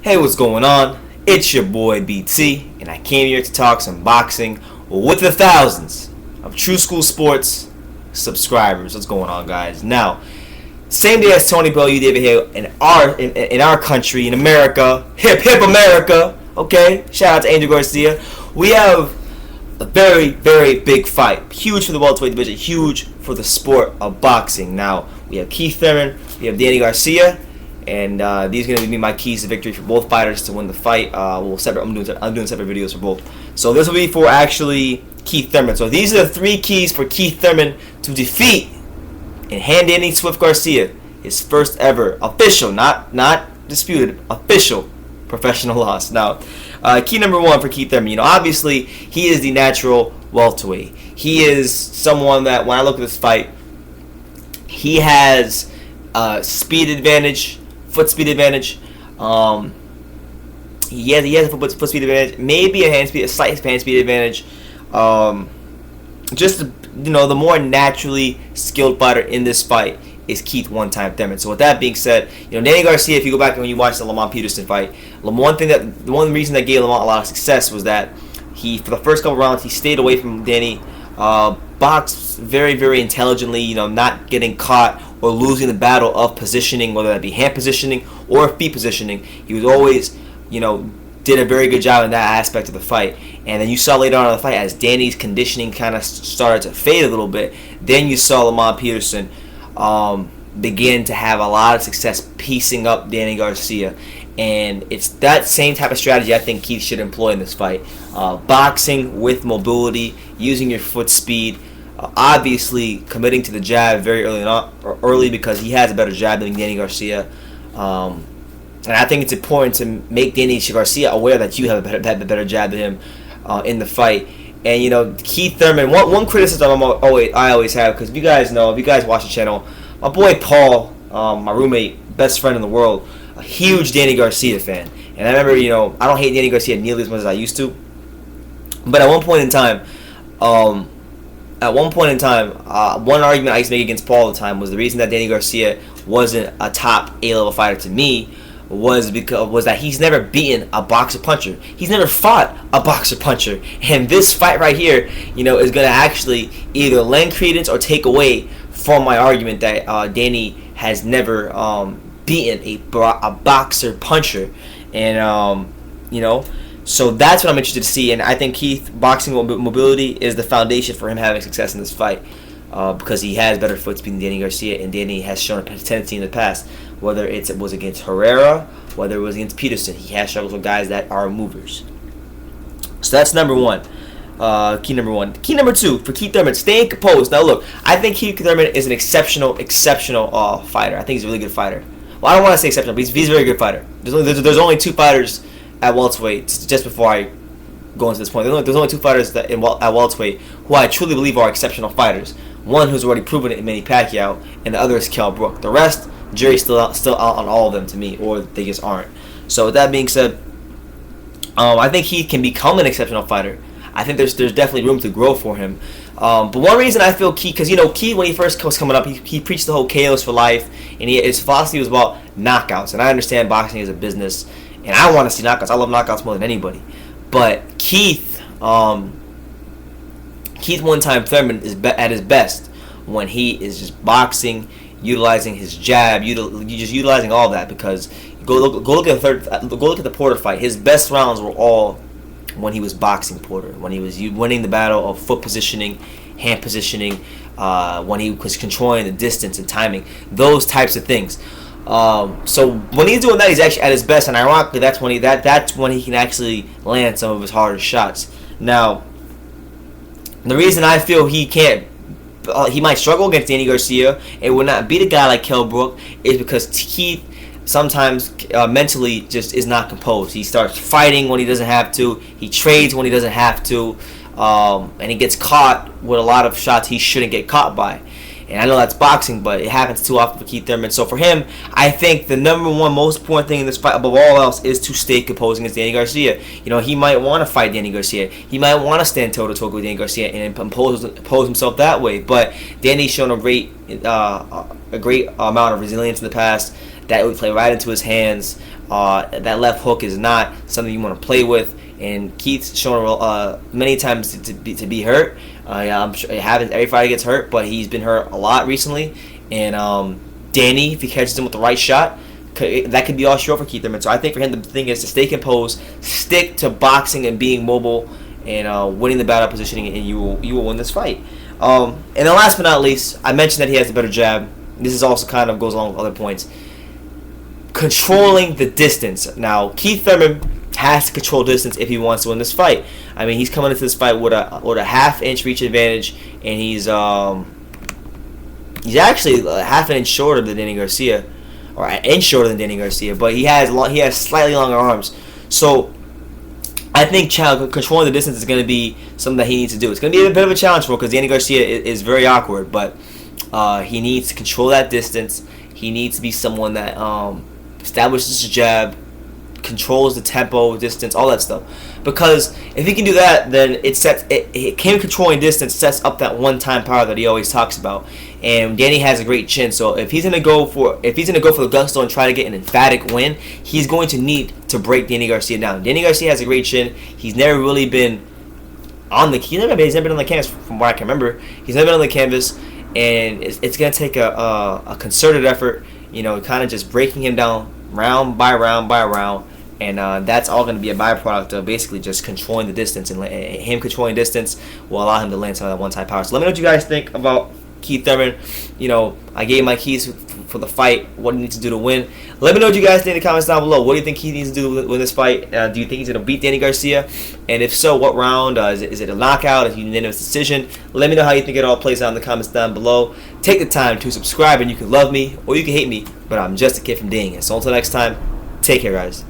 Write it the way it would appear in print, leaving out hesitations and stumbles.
Hey, what's going on? It's your boy BT, and I came here to talk some boxing with the thousands of True School Sports subscribers. What's going on, guys? Now, same day as Tony Bellew, David Hale, in our country, in America, hip America. Okay, shout out to Angel Garcia. We have a very, very big fight, huge for the welterweight division, huge for the sport of boxing. Now, we have Keith Thurman, we have Danny Garcia. And these are going to be my keys to victory for both fighters to win the fight. I'm doing separate videos for both. So this will be for actually Keith Thurman. So these are the 3 keys for Keith Thurman to defeat and hand Danny Swift Garcia his first ever official, not disputed, official professional loss. Now, key number 1 for Keith Thurman. Obviously he is the natural welterweight. He is someone that when I look at this fight, he has speed advantage. Foot speed advantage. He has a foot speed advantage. Maybe a slight hand speed advantage. The more naturally skilled fighter in this fight is Keith one-time Thurman. So with that being said, Danny Garcia, if you go back and when you watch the Lamont Peterson fight, the one reason that gave Lamont a lot of success was that for the first couple rounds he stayed away from Danny, boxed very, very intelligently, not getting caught or losing the battle of positioning, whether that be hand positioning or feet positioning. He was always, did a very good job in that aspect of the fight. And then you saw later on in the fight, as Danny's conditioning kind of started to fade a little bit, then you saw Lamont Peterson begin to have a lot of success piecing up Danny Garcia. And it's that same type of strategy I think Keith should employ in this fight. Boxing with mobility, using your foot speed, obviously committing to the jab very early because he has a better jab than Danny Garcia. And I think it's important to make Danny Garcia aware that you have a better jab than him in the fight. And Keith Thurman, one criticism I always have, because if you guys watch the channel, my boy Paul, my roommate, best friend in the world, a huge Danny Garcia fan. And I remember, I don't hate Danny Garcia nearly as much as I used to. But at one point in time, one argument I used to make against Paul all the time was the reason that Danny Garcia wasn't a top A-level fighter to me was that he's never beaten a boxer puncher. He's never fought a boxer puncher. And this fight right here, is going to actually either lend credence or take away from my argument that Danny has never beaten a boxer puncher. And so that's what I'm interested to see, and I think Keith boxing mobility is the foundation for him having success in this fight, because he has better foot speed than Danny Garcia, and Danny has shown a tendency in the past, whether it was against Herrera, whether it was against Peterson, he has struggles with guys that are movers. So that's number 1. Key number 1. Key number 2 for Keith Thurman, staying composed. Now look, I think Keith Thurman is an exceptional fighter. I think he's a really good fighter. Well, I don't want to say exceptional, but he's a very good fighter. There's only 2 fighters at welterweight, just before I go into this point, there's only 2 fighters at welterweight who I truly believe are exceptional fighters. One who's already proven it in Manny Pacquiao, and the other is Kell Brook. The rest, jury's still out on all of them to me, or they just aren't. So with that being said, I think he can become an exceptional fighter. I think there's definitely room to grow for him. But one reason I feel Keith, because Keith, when he first was coming up, he preached the whole KOs for life, and his philosophy was about knockouts. And I understand boxing is a business, and I want to see knockouts. I love knockouts more than anybody. But Keith one-time Thurman is at his best when he is just boxing, utilizing his jab, just utilizing all that. Because go look at the Porter fight. His best rounds were all when he was boxing Porter, when he was winning the battle of foot positioning, hand positioning, when he was controlling the distance and timing, those types of things. So when he's doing that, he's actually at his best, and ironically, that's when he can actually land some of his hardest shots. Now, the reason I feel he might struggle against Danny Garcia and will not beat a guy like Kell Brook is because Keith sometimes mentally just is not composed. He starts fighting when he doesn't have to. He trades when he doesn't have to, and he gets caught with a lot of shots he shouldn't get caught by. And I know that's boxing, but it happens too often for Keith Thurman. So for him, I think the number 1 most important thing in this fight, above all else, is to stay composed against Danny Garcia. He might want to fight Danny Garcia. He might want to stand toe-to-toe with Danny Garcia and impose himself that way. But Danny's shown a great amount of resilience in the past. that would play right into his hands. That left hook is not something you want to play with, and Keith's shown many times to be hurt. I'm sure it happens. Every fighter gets hurt, but he's been hurt a lot recently. And Danny, if he catches him with the right shot, that could be all short for Keith Thurman. So I think for him, the thing is to stay composed, stick to boxing and being mobile, and winning the battle positioning, and you will win this fight. And then last but not least, I mentioned that he has a better jab. This is also kind of goes along with other points. Controlling the distance. Now, Keith Thurman has to control distance if he wants to win this fight. I mean, he's coming into this fight with a half-inch reach advantage, and he's actually a half an inch shorter than Danny Garcia, or an inch shorter than Danny Garcia, but he has slightly longer arms. So I think controlling the distance is going to be something that he needs to do. It's going to be a bit of a challenge for him because Danny Garcia is very awkward, but he needs to control that distance. He needs to be someone that establishes his jab, controls the tempo, distance, all that stuff. Because if he can do that, then him controlling distance sets up that one-time power that he always talks about. And Danny has a great chin, so if he's gonna go for the gusto and try to get an emphatic win, he's going to need to break Danny Garcia down. Danny Garcia has a great chin. He's never really been on the he's never been on the canvas from what I can remember. He's never been on the canvas, and it's gonna take a concerted effort, kind of just breaking him down round by round by round. And that's all going to be a byproduct of basically just controlling the distance, and him controlling distance will allow him to land some of that one-time power. So let me know what you guys think about Keith Thurman. I gave my keys for the fight, what he needs to do to win. Let me know what you guys think in the comments down below. What do you think he needs to do to win this fight? Do you think he's going to beat Danny Garcia? And if so, what round? Is it a knockout? Is it a unanimous decision? Let me know how you think it all plays out in the comments down below. Take the time to subscribe, and you can love me or you can hate me, but I'm just a kid from Ding. And so until next time, take care, guys.